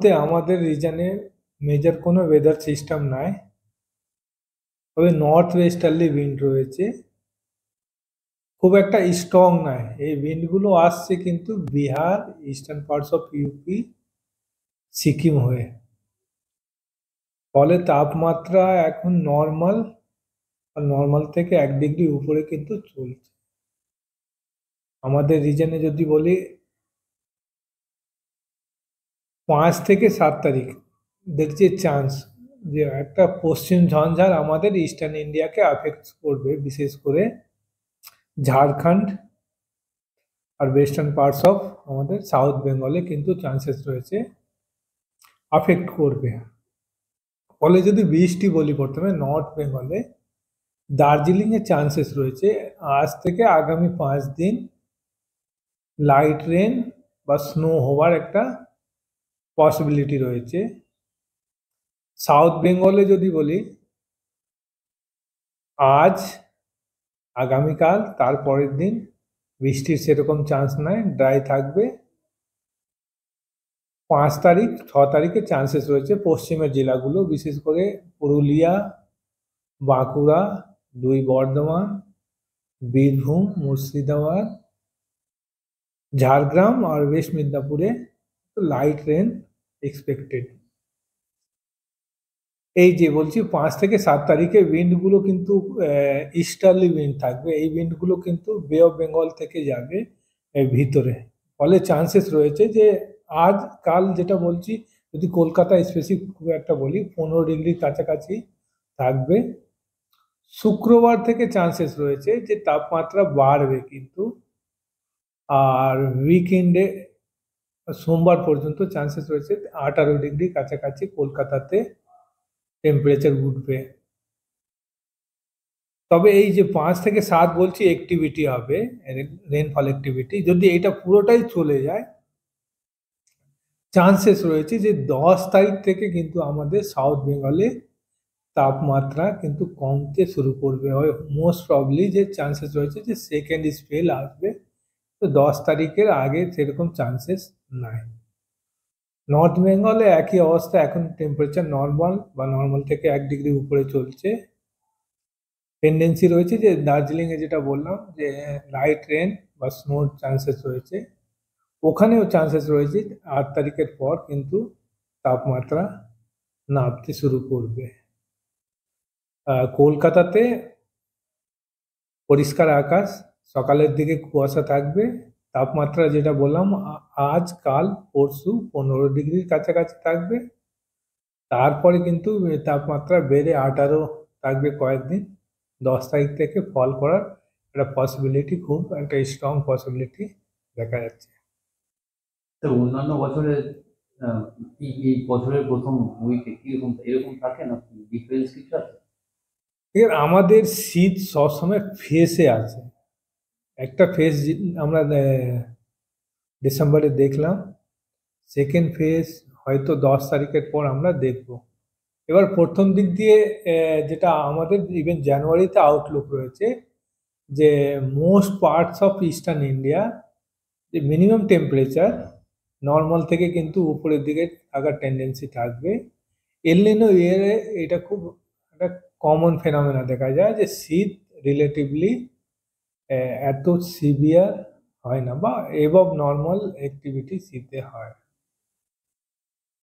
মুহূর্তে আমাদের রিজনে মেজর কোনো ওয়েদার সিস্টেম নাই, তবে নর্থ ওয়েস্টার্লি উইন্ড রয়েছে, খুব একটা স্ট্রং নয়। এই উইন্ডগুলো আসছে কিন্তু Bihar, eastern parts of UP, Sikkim হয়ে। ফলে তাপমাত্রা এখন নর্মাল, আর নর্মাল থেকে 1 ডিগ্রি উপরে কিন্তু চলছে। আমাদের রিজনে যদি বলি 5 থেকে 7 তারিখ দেখছি চান্স যে একটা পশ্চিম ঝঞ্ঝার আমাদের ইস্টার্ন ইন্ডিয়াকে আফেক্ট করবে, বিশেষ করে ঝাড়খণ্ড আর ওয়েস্টার্ন পার্টস অফ আমাদের সাউথ বেঙ্গলে কিন্তু চান্সেস রয়েছে আফেক্ট করবে। ফলে যদি বৃষ্টি বলি, প্রথমে নর্থ বেঙ্গলে দার্জিলিংয়ে চান্সেস রয়েছে আজ থেকে আগামী 5 দিন লাইট রেন বা স্নো হওয়ার একটা পসিবিলিটি রয়েছে। সাউথ বেঙ্গলে যদি বলি আজ, আগামীকাল, তারপরের দিন বৃষ্টির সেরকম চান্স নাই, ড্রাই থাকবে। 5 তারিখ 6 তারিখে চান্সেস রয়েছে পশ্চিমের জেলাগুলো, বিশেষ করে পুরুলিয়া, বাঁকুড়া, 2 বর্ধমান, বীরভূম, মুর্শিদাবাদ, ঝাড়গ্রাম আর ওয়েস্ট মিদনাপুরে লাইট রেন এক্সপেক্টেড। এই যে বলছি 5 থেকে 7 তারিখে উইন্ডগুলো কিন্তু ইস্টার্লি উইন্ড থাকবে। এই উইন্ডগুলো কিন্তু বে অফ বেঙ্গল থেকে যাবে ভিতরে। ফলে চান্সেস রয়েছে যে আজ কাল যেটা বলছি, যদি কলকাতা স্পেসিফিক খুব একটা বলি 15 ডিগ্রির কাছাকাছি থাকবে। শুক্রবার থেকে চান্সেস রয়েছে যে তাপমাত্রা বাড়বে কিন্তু, আর উইকেন্ডে সোমবার পর্যন্ত চান্সেস রয়েছে 18 ডিগ্রি কাছাকাছি কলকাতাতে টেম্পারেচার উঠবে। তবে এই যে 5 থেকে 7 বলছি অ্যাক্টিভিটি হবে, রেনফল অ্যাক্টিভিটি, যদি এটা পুরোটাই চলে যায় চান্সেস রয়েছে যে 10 তারিখ থেকে কিন্তু আমাদের সাউথ বেঙ্গলে তাপমাত্রা কিন্তু কমতে শুরু করবে। মোস্ট প্রবলি যে চান্সেস রয়েছে যে সেকেন্ড স্পেল আসবে, তো 10 তারিখের আগে সেরকম চান্সেস নাই। নর্থ বেঙ্গলে একই অবস্থা, এখন টেম্পারেচার নর্মাল বা নর্মাল থেকে 1 ডিগ্রি উপরে চলছে। টেন্ডেন্সি রয়েছে যে দার্জিলিংয়ে যেটা বললাম যে লাইট রেন বা স্নোর চান্সেস রয়েছে, ওখানেও চান্সেস রয়েছে 8 তারিখের পর কিন্তু তাপমাত্রা নামতে শুরু করবে। কলকাতাতে পরিষ্কার আকাশ, সকালের দিকে কুয়াশা থাকবে, তাপমাত্রা যেটা বললাম আজ কাল পরশু 15 ডিগ্রির কাছাকাছি থাকবে। তারপরে কিন্তু তাপমাত্রা বেড়ে 18 থাকবে কয়েকদিন। 10 তারিখ থেকে ফল করার একটা পসিবিলিটি, খুব একটা স্ট্রং পসিবিলিটি দেখা যাচ্ছে। তো অন্যান্য বছরে এই বছরের প্রথম উইকে কিরকম এরকম থাকে না, ডিফারেন্স কিছু আছে? এর আমাদের শীত সবসময় ফেসে আছে। একটা ফেজ আমরা ডিসেম্বরে দেখলাম, সেকেন্ড ফেজ হয়তো 10 তারিখের পর আমরা দেখব। এবার প্রথম দিক দিয়ে যেটা আমাদের ইভেন জানুয়ারিতে আউটলুক রয়েছে যে most parts of eastern India যে মিনিমাম টেম্পারেচার নর্মাল থেকে কিন্তু উপরের দিকে থাকার টেন্ডেন্সি থাকবে। এল নিনো ইয়ারে এটা খুব একটা কমন ফেনোমেনা দেখা যায় যে শীত রিলেটিভলি এত সিভিয়ার হয় না, বা এবভ নর্মাল অ্যাক্টিভিটি শীতে হয়।